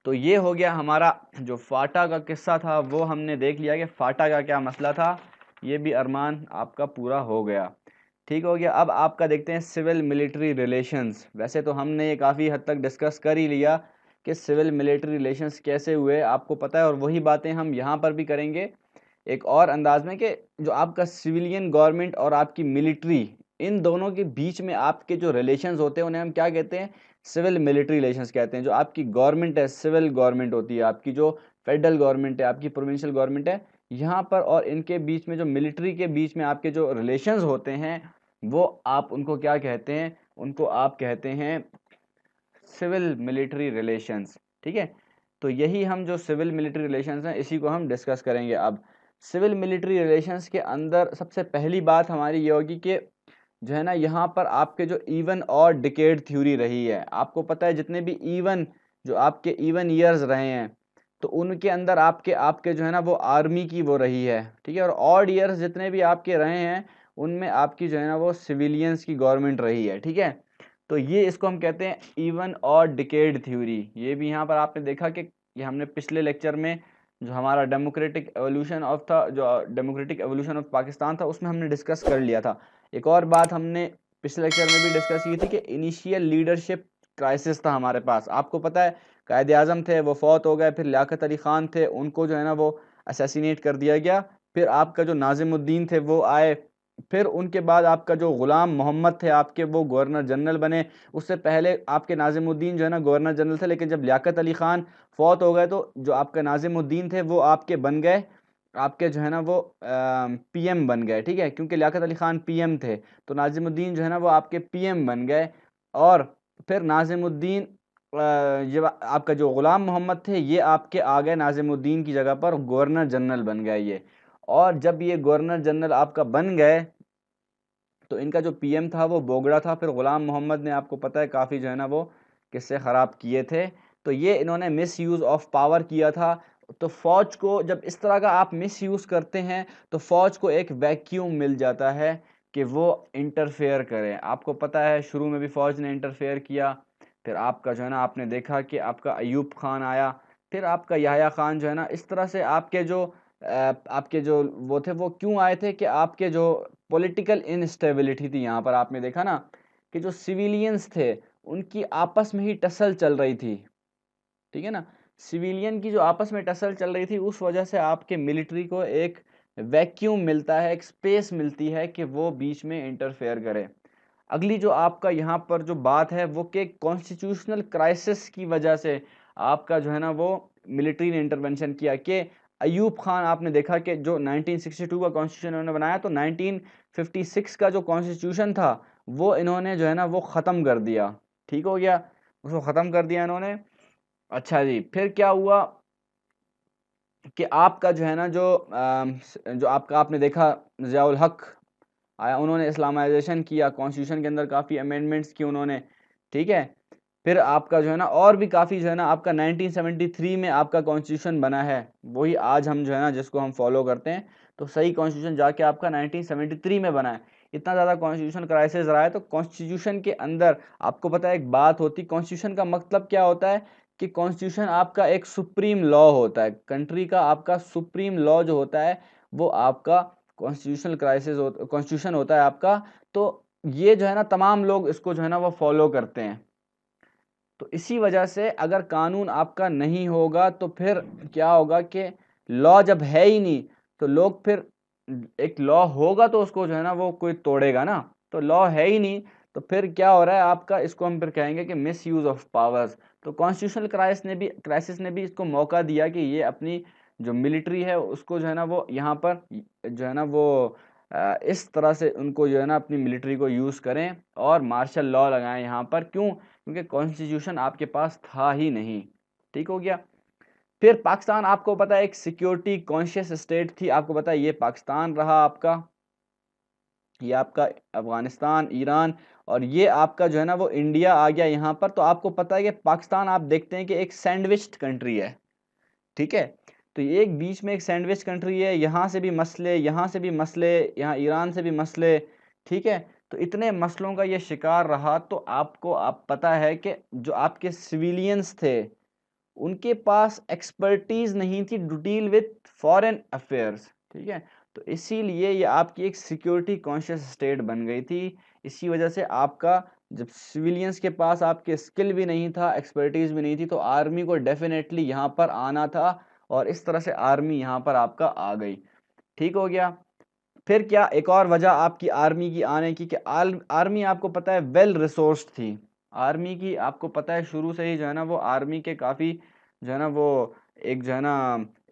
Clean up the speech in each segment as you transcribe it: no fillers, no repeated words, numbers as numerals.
तो ये हो गया हमारा जो फाटा का किस्सा था, वो हमने देख लिया कि फाटा का क्या मसला था। ये भी अरमान आपका पूरा हो गया, ठीक हो गया। अब आपका देखते हैं सिविल मिलिट्री रिलेशंस। वैसे तो हमने ये काफ़ी हद तक डिस्कस कर ही लिया कि सिविल मिलिट्री रिलेशंस कैसे हुए, आपको पता है, और वही बातें हम यहाँ पर भी करेंगे एक और अंदाज में कि जो आपका सिविलियन गवर्नमेंट और आपकी मिलिट्री, इन दोनों के बीच में आपके जो रिलेशंस होते हैं उन्हें हम क्या कहते हैं, सिविल मिलिट्री रिलेशंस कहते हैं। जो आपकी गवर्नमेंट है, सिविल गवर्नमेंट होती है, आपकी जो फेडरल गवर्नमेंट है, आपकी प्रोविंशियल गवर्नमेंट है, यहाँ पर और इनके बीच में जो मिलिट्री के बीच में आपके जो रिलेशंस होते हैं, वो आप उनको क्या कहते हैं, उनको आप कहते हैं सिविल मिलिट्री रिलेशंस, ठीक है। तो यही हम जो सिविल मिलिट्री रिलेशंस हैं इसी को हम डिस्कस करेंगे। अब सिविल मिलिट्री रिलेशंस के अंदर सबसे पहली बात हमारी ये होगी कि जो है ना, यहाँ पर आपके जो इवन और डिकेड थ्योरी रही है, आपको पता है जितने भी इवन, जो आपके इवन ईयर्स रहे हैं, तो उनके अंदर आपके आपके जो है ना वो आर्मी की वो रही है, ठीक है। और ऑड ईयर्स जितने भी आपके रहे हैं उनमें आपकी जो है ना वो सिविलियंस की गवर्नमेंट रही है, ठीक है। तो ये इसको हम कहते हैं इवन और डिकेड थ्योरी। ये भी यहाँ पर आपने देखा कि ये हमने पिछले लेक्चर में जो हमारा डेमोक्रेटिक एवोल्यूशन ऑफ था, जो डेमोक्रेटिक एवोल्यूशन ऑफ पाकिस्तान था, उसमें हमने डिस्कस कर लिया था। एक और बात हमने पिछले लेक्चर में भी डिस्कस की थी कि इनिशियल लीडरशिप क्राइसिस था हमारे पास। आपको पता है कायदे आजम थे, वो फौत हो गए, फिर लियाकत अली खान थे, उनको जो है ना वो असैसिनेट कर दिया गया। फिर आपका जो नाजिमुद्दीन थे वो आए, फिर उनके बाद आपका जो गुलाम मोहम्मद थे आपके, वो गवर्नर जनरल बने। उससे पहले आपके नाजिमुद्दीन जो है ना गवर्नर जनरल थे, लेकिन जब लियाकत अली खान फौत हो गए तो जो आपके नाजिमुद्दीन थे वो आपके बन गए, आपके जो है ना वो पीएम बन गए, ठीक है। क्योंकि लियाकत अली खान पीएम थे तो नाजिमुद्दीन जो है ना वो आपके पीएम बन गए। और फिर नाजिमुद्दीन ये आपका जो गुलाम मोहम्मद थे ये आपके आ गए नाजिमुद्दीन की जगह पर, गवर्नर जनरल बन गए ये। और जब ये गवर्नर जनरल आपका बन गए तो इनका जो पीएम था वो बोगड़ा था। फिर गुलाम मोहम्मद ने, आपको पता है, काफ़ी जो है ना वो किस्से ख़राब किए थे। तो ये इन्होंने मिस यूज़ ऑफ पावर किया था। तो फ़ौज को जब इस तरह का आप मिस यूज़ करते हैं तो फ़ौज को एक वैक्यूम मिल जाता है कि वो इंटरफेयर करे। आपको पता है शुरू में भी फ़ौज ने इंटरफेयर किया, फिर आपका जो है ना आपने देखा कि आपका अयूब खान आया, फिर आपका याह्या खान जो है ना, इस तरह से आपके जो वो थे वो क्यों आए थे कि आपके जो पॉलिटिकल इनस्टेबिलिटी थी, यहाँ पर आपने देखा ना कि जो सिविलियंस थे उनकी आपस में ही टसल चल रही थी, ठीक है ना। सिविलियन की जो आपस में टसल चल रही थी उस वजह से आपके मिलिट्री को एक वैक्यूम मिलता है, एक स्पेस मिलती है कि वो बीच में इंटरफेयर करे। अगली जो आपका यहाँ पर जो बात है वो कि कॉन्स्टिट्यूशनल क्राइसिस की वजह से आपका जो है ना वो मिलिट्री ने इंटरवेंशन किया। कि अयूब खान, आपने देखा कि जो 1962 का कॉन्स्टिट्यूशन इन्होंने बनाया तो 1956 का जो कॉन्स्टिट्यूशन था वो इन्होंने जो है ना वो ख़त्म कर दिया, ठीक हो गया, उसको ख़त्म कर दिया इन्होंने। अच्छा जी, फिर क्या हुआ कि आपका जो है ना जो आपका आपने देखा ज़ियाउल हक आया, उन्होंने इस्लामाइजेशन किया, कॉन्स्टिट्यूशन के अंदर काफ़ी अमेंडमेंट्स की उन्होंने, ठीक है। फिर आपका जो है ना और भी काफ़ी जो है ना आपका 1973 में आपका कॉन्स्टिट्यूशन बना है, वही आज हम जो है ना जिसको हम फॉलो करते हैं। तो सही कॉन्स्टिट्यूशन जाके आपका 1973 में बना है। इतना ज़्यादा कॉन्स्टिट्यूशन क्राइसिस रहा है तो कॉन्स्टिट्यूशन के अंदर आपको पता है एक बात होती, कॉन्स्टिट्यूशन का मतलब क्या होता है कि कॉन्स्टिट्यूशन आपका एक सुप्रीम लॉ होता है, कंट्री का आपका सुप्रीम लॉ जो होता है वो आपका कॉन्स्टिट्यूशनल कॉन्स्टिट्यूशन होता है आपका। तो ये जो है ना तमाम लोग इसको जो है ना वो फॉलो करते हैं। तो इसी वजह से अगर कानून आपका नहीं होगा तो फिर क्या होगा कि लॉ जब है ही नहीं तो लोग फिर, एक लॉ होगा तो उसको जो है ना वो कोई तोड़ेगा ना, तो लॉ है ही नहीं तो फिर क्या हो रहा है आपका, इसको हम फिर कहेंगे कि मिस यूज ऑफ पावर्स। तो कॉन्स्टिट्यूशनल क्राइसिस ने भी इसको मौका दिया कि ये अपनी जो मिलिट्री है उसको जो है ना वो यहाँ पर जो है ना वो इस तरह से उनको जो है ना अपनी मिलिट्री को यूज़ करें और मार्शल लॉ लगाएं यहाँ पर। क्यों? क्योंकि कॉन्स्टिट्यूशन आपके पास था ही नहीं, ठीक हो गया। फिर पाकिस्तान, आपको पता है, एक सिक्योरिटी कॉन्शियस स्टेट थी। आपको पता है ये पाकिस्तान रहा आपका, ये आपका अफगानिस्तान, ईरान, और ये आपका जो है ना वो इंडिया आ गया यहाँ पर। तो आपको पता है कि पाकिस्तान, आप देखते हैं कि एक सैंडविच्ड कंट्री है, ठीक है। तो ये एक बीच में एक सैंडविच कंट्री है, यहाँ से भी मसले, यहाँ से भी मसले, यहाँ ईरान से भी मसले, ठीक है। तो इतने मसलों का ये शिकार रहा। तो आपको आप पता है कि जो आपके सिविलियंस थे उनके पास एक्सपर्टीज़ नहीं थी to deal with foreign affairs, ठीक है। तो इसीलिए ये आपकी एक सिक्योरिटी कॉन्शियस स्टेट बन गई थी। इसी वजह से आपका जब सिविलियंस के पास आपके स्किल भी नहीं था, एक्सपर्टीज़ भी नहीं थी, तो आर्मी को डेफिनेटली यहाँ पर आना था और इस तरह से आर्मी यहाँ पर आपका आ गई। ठीक हो गया। फिर क्या एक और वजह आपकी आर्मी की आने की कि आर्मी आपको पता है वेल रिसोर्स्ड थी। आर्मी की आपको पता है शुरू से ही जो है ना वो आर्मी के काफ़ी जो है ना वो एक जो है ना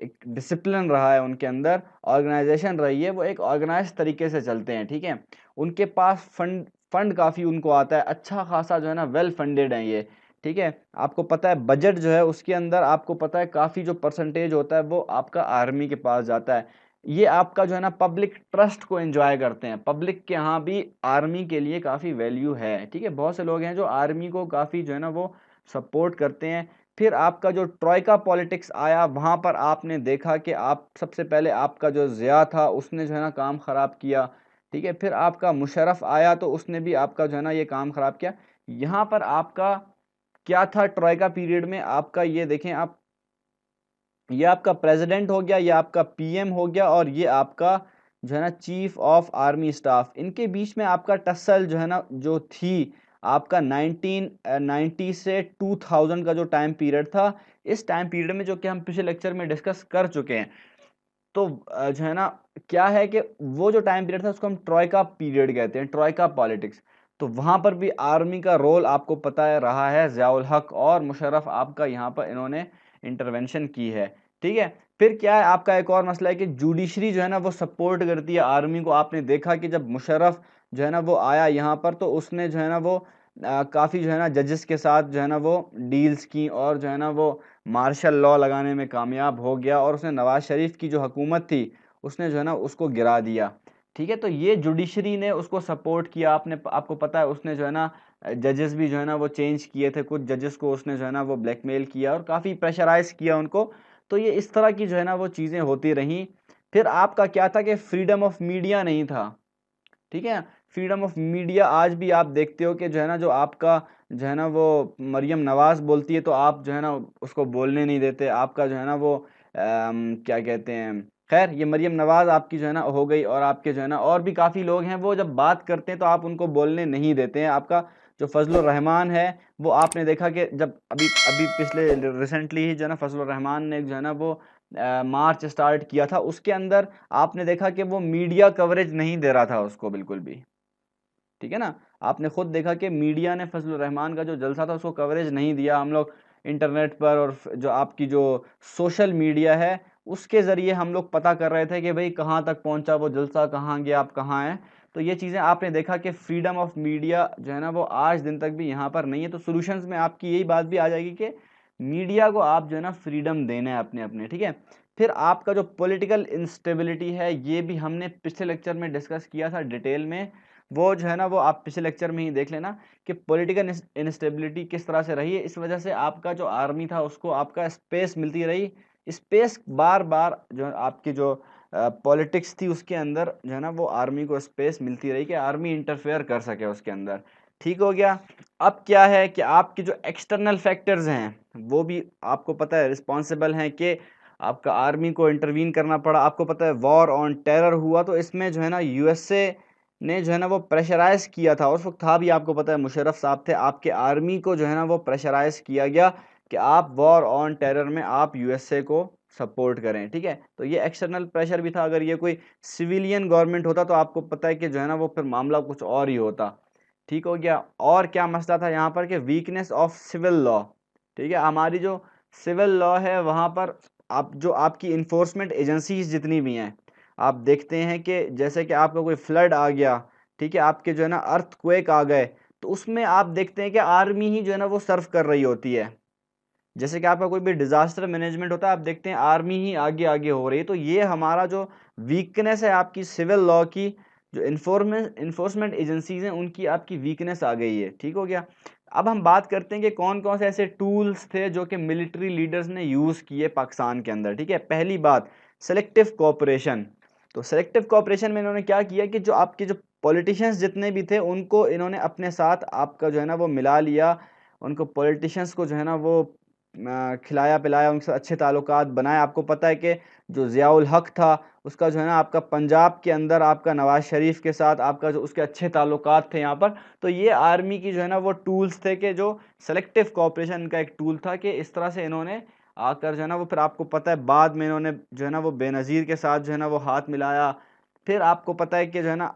एक डिसिप्लिन रहा है उनके अंदर, ऑर्गेनाइजेशन रही है, वो एक ऑर्गेनाइज तरीके से चलते हैं, ठीक है। उनके पास फंड फंड काफ़ी उनको आता है, अच्छा खासा जो है ना वेल फंडेड है ये, ठीक है। आपको पता है बजट जो है उसके अंदर आपको पता है काफ़ी जो परसेंटेज होता है वो आपका आर्मी के पास जाता है। ये आपका जो है ना पब्लिक ट्रस्ट को एंजॉय करते हैं, पब्लिक के यहाँ भी आर्मी के लिए काफ़ी वैल्यू है, ठीक है। बहुत से लोग हैं जो आर्मी को काफ़ी जो है ना वो सपोर्ट करते हैं। फिर आपका जो ट्रॉयका पॉलिटिक्स आया वहाँ पर आपने देखा कि आप सबसे पहले आपका जो ज़िया था उसने जो है ना काम ख़राब किया, ठीक है। फिर आपका मुशर्रफ आया तो उसने भी आपका जो है ना ये काम ख़राब किया। यहाँ पर आपका क्या था ट्रॉयका पीरियड में, आपका ये देखें आप, ये आपका प्रेसिडेंट हो गया, ये आपका पीएम हो गया और ये आपका जो है ना चीफ ऑफ आर्मी स्टाफ, इनके बीच में आपका टसल जो है ना जो थी आपका 1990 से 2000 का जो टाइम पीरियड था। इस टाइम पीरियड में जो कि हम पिछले लेक्चर में डिस्कस कर चुके हैं, तो जो है ना क्या है कि वो जो टाइम पीरियड था उसको हम ट्रॉयका पीरियड कहते हैं, ट्रॉयका पॉलिटिक्स। तो वहां पर भी आर्मी का रोल आपको पता है रहा है, ज़ियाउल हक और मुशर्रफ आपका यहाँ पर इन्होंने इंटरवेंशन की है, ठीक है। फिर क्या है आपका एक और मसला है कि जुडिशरी जो है ना वो सपोर्ट करती है आर्मी को। आपने देखा कि जब मुशर्रफ जो है ना वो आया यहाँ पर तो उसने जो है ना वो काफ़ी जो है ना जजेस के साथ जो है ना वो डील्स की और जो है ना वो मार्शल लॉ लगाने में कामयाब हो गया और उसने नवाज शरीफ की जो हुकूमत थी उसने जो है ना उसको गिरा दिया, ठीक है। तो ये जुडिशरी ने उसको सपोर्ट किया। आपको पता है उसने जो है ना जजेस भी जो है ना वो चेंज किए थे, कुछ जजेस को उसने जो है ना वो ब्लैकमेल किया और काफ़ी प्रेशराइज किया उनको। तो ये इस तरह की जो है ना वो चीज़ें होती रहीं। फिर आपका क्या था कि फ्रीडम ऑफ मीडिया नहीं था, ठीक है। फ्रीडम ऑफ मीडिया आज भी आप देखते हो कि जो है ना जो आपका जो है ना वो मरियम नवाज बोलती है तो आप जो है ना उसको बोलने नहीं देते। आपका जो है ना वो क्या कहते हैं, खैर ये मरियम नवाज आपकी जो है ना हो गई और आपके जो है ना और भी काफ़ी लोग हैं वो जब बात करते हैं तो आप उनको बोलने नहीं देते हैं। आपका जो फजलुर रहमान है वो आपने देखा कि जब अभी अभी पिछले रिसेंटली ही जो है ना फजलुर रहमान ने जो है ना वो मार्च स्टार्ट किया था, उसके अंदर आपने देखा कि वो मीडिया कवरेज नहीं दे रहा था उसको बिल्कुल भी, ठीक है ना। आपने खुद देखा कि मीडिया ने फजलुर रहमान का जो जलसा था उसको कवरेज नहीं दिया। हम लोग इंटरनेट पर और जो आपकी जो सोशल मीडिया है उसके ज़रिए हम लोग पता कर रहे थे कि भाई कहाँ तक पहुँचा वो जलसा, कहाँ गया, आप कहाँ हैं। तो ये चीज़ें आपने देखा कि फ्रीडम ऑफ मीडिया जो है ना वो आज दिन तक भी यहाँ पर नहीं है। तो सोल्यूशंस में आपकी यही बात भी आ जाएगी कि मीडिया को आप जो है ना फ्रीडम देना है अपने अपने, ठीक है। फिर आपका जो पॉलिटिकल इंस्टेबिलिटी है ये भी हमने पिछले लेक्चर में डिस्कस किया था डिटेल में। वो जो है ना वो आप पिछले लेक्चर में ही देख लेना कि पॉलिटिकल इंस्टेबिलिटी किस तरह से रही है। इस वजह से आपका जो आर्मी था उसको आपका स्पेस मिलती रही, स्पेस बार बार जो आपकी जो पॉलिटिक्स थी उसके अंदर जो है ना वो आर्मी को स्पेस मिलती रही कि आर्मी इंटरफेयर कर सके उसके अंदर, ठीक हो गया। अब क्या है कि आपके जो एक्सटर्नल फैक्टर्स हैं वो भी आपको पता है रिस्पॉन्सिबल हैं कि आपका आर्मी को इंटरवीन करना पड़ा। आपको पता है वॉर ऑन टेरर हुआ तो इसमें जो है ना यूएसए ने जो है ना वो प्रेशराइज किया था, उस वक्त था भी आपको पता है मुशर्रफ साहब थे। आपके आर्मी को जो है ना वो प्रेशराइज किया गया कि आप वॉर ऑन टेरर में आप यूएसए को सपोर्ट करें, ठीक है। तो ये एक्सटर्नल प्रेशर भी था। अगर ये कोई सिविलियन गवर्नमेंट होता तो आपको पता है कि जो है ना वो फिर मामला कुछ और ही होता, ठीक हो गया। और क्या मसला था यहाँ पर कि वीकनेस ऑफ सिविल लॉ, ठीक है। हमारी जो सिविल लॉ है वहाँ पर आप जो आपकी इन्फोर्समेंट एजेंसीज जितनी भी हैं, आप देखते हैं कि जैसे कि आपका कोई फ्लड आ गया, ठीक है, आपके जो है ना अर्थक्वेक आ गए, तो उसमें आप देखते हैं कि आर्मी ही जो है ना वो सर्व कर रही होती है। जैसे कि आपका कोई भी डिजास्टर मैनेजमेंट होता है आप देखते हैं आर्मी ही आगे आगे हो रही है। तो ये हमारा जो वीकनेस है आपकी सिविल लॉ की, जो इन्फोर्समेंट एजेंसीज हैं उनकी आपकी वीकनेस आ गई है, ठीक हो गया। अब हम बात करते हैं कि कौन कौन से ऐसे टूल्स थे जो कि मिलिट्री लीडर्स ने यूज़ किए पाकिस्तान के अंदर, ठीक है। पहली बात सेलेक्टिव कोऑपरेशन। तो सेलेक्टिव कोऑपरेशन में इन्होंने क्या किया कि जो आपके जो पॉलिटिशियंस जितने भी थे उनको इन्होंने अपने साथ आपका जो है ना वो मिला लिया। उनको पॉलिटिशियंस को जो है ना वो खिलाया पिलाया, उनसे अच्छे ताल्लुकात बनाए। आपको पता है कि जो ज़ियाउल हक था उसका जो है ना आपका पंजाब के अंदर आपका नवाज शरीफ के साथ आपका जो उसके अच्छे ताल्लुकात थे यहाँ पर। तो ये आर्मी की जो है ना वो टूल्स थे कि जो सेलेक्टिव कोऑपरेशन का एक टूल था कि इस तरह से इन्होंने आकर जो है ना वो, फिर आपको पता है बाद में इन्होंने जो है ना वो बेनज़ीर के साथ जो है ना वो हाथ मिलाया। फिर आपको पता है कि जो है ना,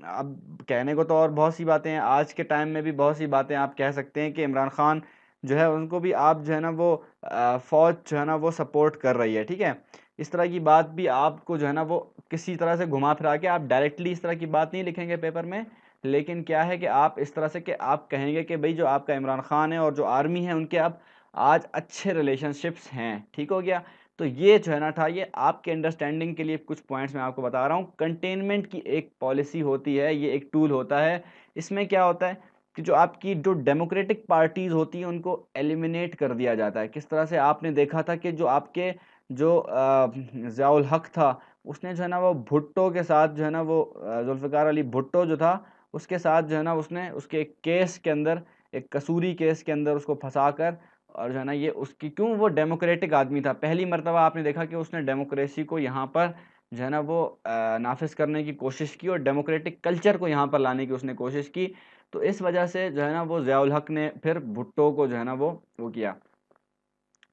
अब कहने को तो और बहुत सी बातें हैं, आज के टाइम में भी बहुत सी बातें आप कह सकते हैं कि इमरान खान जो है उनको भी आप जो है ना वो फ़ौज जो है ना वो सपोर्ट कर रही है, ठीक है। इस तरह की बात भी आपको जो है ना वो किसी तरह से घुमा फिरा के आप डायरेक्टली इस तरह की बात नहीं लिखेंगे पेपर में, लेकिन क्या है कि आप इस तरह से कि आप कहेंगे कि भाई जो आपका इमरान खान है और जो आर्मी है उनके अब आज अच्छे रिलेशनशिप्स हैं, ठीक हो गया। तो ये जो है ना था, ये आपके अंडरस्टैंडिंग के लिए कुछ पॉइंट्स मैं आपको बता रहा हूँ। कंटेनमेंट की एक पॉलिसी होती है, ये एक टूल होता है। इसमें क्या होता है कि जो आपकी जो डेमोक्रेटिक पार्टीज़ होती हैं उनको एलिमिनेट कर दिया जाता है। किस तरह से आपने देखा था कि जो आपके जो ज़ियाउल हक था उसने जो है ना वो भुट्टो के साथ जो है ना वो जुल्फ़िकार अली भुट्टो जो था उसके साथ जो है ना उसने उसके एक केस के अंदर, एक कसूरी केस के अंदर उसको फंसा कर, और जो है ना ये उसकी, क्यों, वो डेमोक्रेटिक आदमी था। पहली मर्तबा आपने देखा कि उसने डेमोक्रेसी को यहाँ पर जो है ना वो नाफिज करने की कोशिश की और डेमोक्रेटिक कल्चर को यहाँ पर लाने की उसने कोशिश की। तो इस वजह से जो है ना वो ज़ियाउल हक ने फिर भुट्टो को जो है ना वो किया।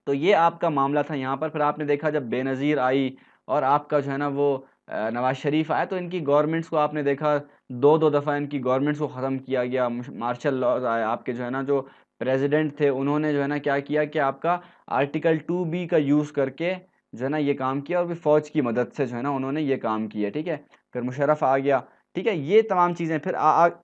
तो ये आपका मामला था यहाँ पर। फिर आपने देखा जब बेनज़ीर आई और आपका जो है ना वो नवाज शरीफ आया, तो इनकी गवर्नमेंट्स को आपने देखा, दो दो दफ़ा इनकी गवर्नमेंट्स को ख़त्म किया गया, मार्शल लॉज आए। आपके जो है ना जो प्रेसिडेंट थे उन्होंने जो है ना क्या किया कि आपका आर्टिकल 2B का यूज़ करके जो है ना ये काम किया, और भी फ़ौज की मदद से जो है ना उन्होंने ये काम किया, ठीक है। फिर मुशर्रफ आ गया, ठीक है, ये तमाम चीज़ें। फिर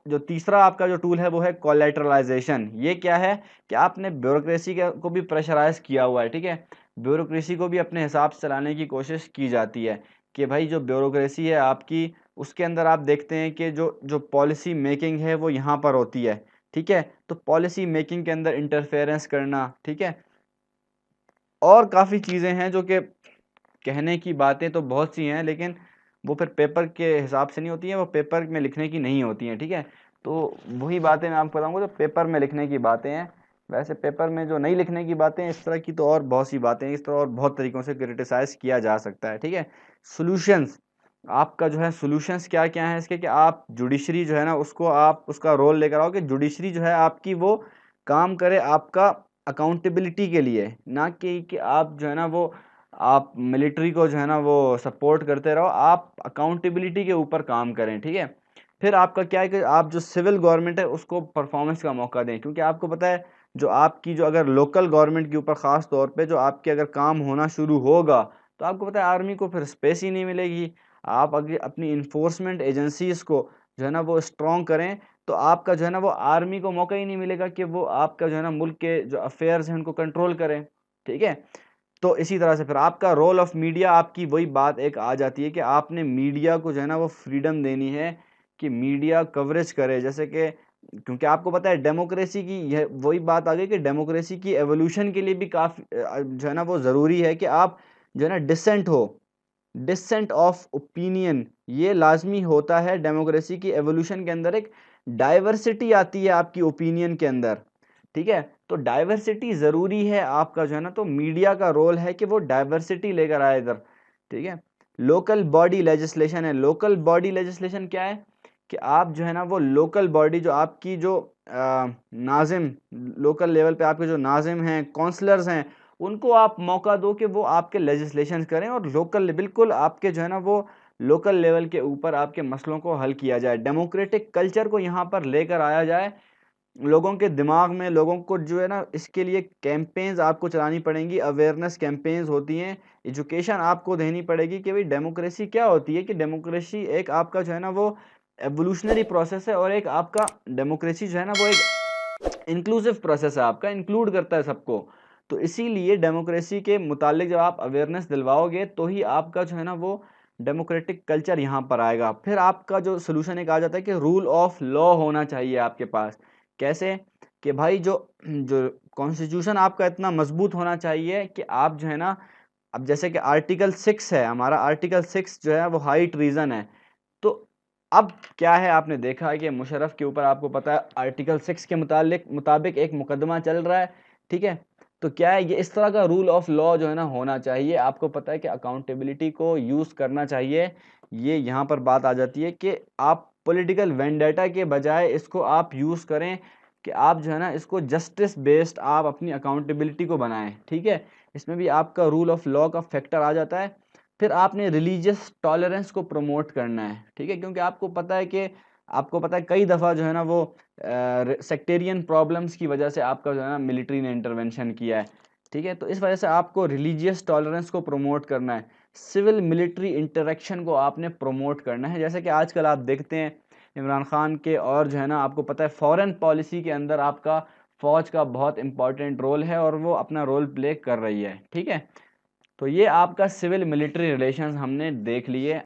जो तीसरा आपका जो टूल है वो है कोलेटरलाइजेशन। ये क्या है कि आपने ब्यूरोक्रेसी को भी प्रेशराइज किया हुआ है, ठीक है। ब्यूरोक्रेसी को भी अपने हिसाब से चलाने की कोशिश की जाती है कि भाई जो ब्यूरोक्रेसी है आपकी, उसके अंदर आप देखते हैं कि जो जो पॉलिसी मेकिंग है वो यहाँ पर होती है, ठीक है। तो पॉलिसी मेकिंग के अंदर इंटरफेरेंस करना, ठीक है, और काफ़ी चीज़ें हैं जो कि कहने की बातें तो बहुत सी हैं, लेकिन वो फिर पेपर के हिसाब से नहीं होती हैं, वो पेपर में लिखने की नहीं होती हैं, ठीक है। तो वही बातें मैं आपको बताऊँगा जो पेपर में लिखने की बातें हैं। वैसे पेपर में जो नहीं लिखने की बातें हैं, इस तरह की तो और बहुत सी बातें हैं, इस तरह और बहुत तरीक़ों से क्रिटिसाइज़ किया जा सकता है, ठीक है। सॉल्यूशंस, आपका जो है सॉल्यूशंस क्या-क्या हैं इसके, कि आप जुडिशरी जो है ना उसको आप उसका रोल लेकर आओ कि जुडिशरी जो है आपकी वो काम करे आपका अकाउंटेबिलिटी के लिए, ना कि आप जो है ना वो आप मिलिट्री को जो है ना वो सपोर्ट करते रहो, आप अकाउंटेबिलिटी के ऊपर काम करें, ठीक है। फिर आपका क्या है कि आप जो सिविल गवर्नमेंट है उसको परफॉर्मेंस का मौका दें, क्योंकि आपको पता है जो आपकी जो अगर लोकल गवर्नमेंट के ऊपर ख़ास तौर पे जो आपके अगर काम होना शुरू होगा, तो आपको पता है आर्मी को फिर स्पेस ही नहीं मिलेगी। आप अगर अपनी इन्फोर्समेंट एजेंसीज़ को जो है ना वो स्ट्रॉन्ग करें, तो आपका जो है ना वो आर्मी को मौका ही नहीं मिलेगा कि वो आपका जो है ना मुल्क के जो अफेयर्स हैं उनको कंट्रोल करें, ठीक है। तो इसी तरह से फिर आपका रोल ऑफ मीडिया, आपकी वही बात एक आ जाती है कि आपने मीडिया को जो है ना वो फ्रीडम देनी है कि मीडिया कवरेज करे, जैसे कि, क्योंकि आपको पता है डेमोक्रेसी की यह वही बात आ गई कि डेमोक्रेसी की एवोल्यूशन के लिए भी काफ़ी जो है ना वो ज़रूरी है कि आप जो है ना डिसेंट हो, डिसेंट ऑफ ओपिनियन, ये लाजमी होता है। डेमोक्रेसी की एवोल्यूशन के अंदर एक डाइवर्सिटी आती है आपकी ओपिनियन के अंदर, ठीक है। तो डाइवर्सिटी ज़रूरी है आपका जो है ना, तो मीडिया का रोल है कि वो डाइवर्सिटी लेकर आए इधर, ठीक है। लोकल बॉडी लेजिस्लेशन है। लोकल बॉडी लेजिस्लेशन क्या है कि आप जो है ना वो लोकल बॉडी जो आपकी जो नाजिम, लोकल लेवल पे आपके जो नाजिम हैं, काउंसलर्स हैं, उनको आप मौका दो कि वो आपके लेजिस्लेशन करें, और लोकल बिल्कुल आपके जो है ना वो लोकल लेवल के ऊपर आपके मसलों को हल किया जाए। डेमोक्रेटिक कल्चर को यहाँ पर लेकर आया जाए लोगों के दिमाग में। लोगों को जो है ना इसके लिए कैंपेन्स आपको चलानी पड़ेंगी, अवेयरनेस कैंपेन्स होती हैं, एजुकेशन आपको देनी पड़ेगी कि भाई डेमोक्रेसी क्या होती है, कि डेमोक्रेसी एक आपका जो है ना वो एवोल्यूशनरी प्रोसेस है, और एक आपका डेमोक्रेसी जो है ना वो एक इंक्लूसिव प्रोसेस है, आपका इंक्लूड करता है सबको। तो इसीलिए डेमोक्रेसी के मुतालिक जब आप अवेयरनेस दिलवाओगे तो ही आपका जो है ना वो डेमोक्रेटिक कल्चर यहाँ पर आएगा। फिर आपका जो सोल्यूशन एक आ जाता है कि रूल ऑफ लॉ होना चाहिए आपके पास। कैसे कि भाई जो जो कॉन्स्टिट्यूशन आपका इतना मजबूत होना चाहिए कि आप जो है ना, अब जैसे कि आर्टिकल 6 है हमारा, आर्टिकल 6 जो है वो हाई ट्रीजन है। तो अब क्या है, आपने देखा है कि मुशर्रफ के ऊपर आपको पता है आर्टिकल 6 के मुताबिक एक मुकदमा चल रहा है, ठीक है। तो क्या है, ये इस तरह का रूल ऑफ लॉ जो है ना होना चाहिए। आपको पता है कि अकाउंटेबिलिटी को यूज़ करना चाहिए। ये यहाँ पर बात आ जाती है कि आप पॉलिटिकल वेंडेटा के बजाय इसको आप यूज़ करें कि आप जो है ना इसको जस्टिस बेस्ड आप अपनी अकाउंटेबिलिटी को बनाएं, ठीक है। इसमें भी आपका रूल ऑफ लॉ का फैक्टर आ जाता है। फिर आपने रिलीजियस टॉलरेंस को प्रमोट करना है, ठीक है, क्योंकि आपको पता है कई दफ़ा जो है ना वो सेक्टेरियन प्रॉब्लम्स की वजह से आपका जो है ना मिलिट्री ने इंटरवेंशन किया है, ठीक है। तो इस वजह से आपको रिलीजियस टॉलरेंस को प्रमोट करना है, सिविल मिलिट्री इंटरेक्शन को आपने प्रमोट करना है। जैसे कि आजकल आप देखते हैं इमरान खान के, और जो है ना आपको पता है फॉरेन पॉलिसी के अंदर आपका फ़ौज का बहुत इंपॉर्टेंट रोल है और वो अपना रोल प्ले कर रही है, ठीक है। तो ये आपका सिविल मिलिट्री रिलेशंस हमने देख लिए।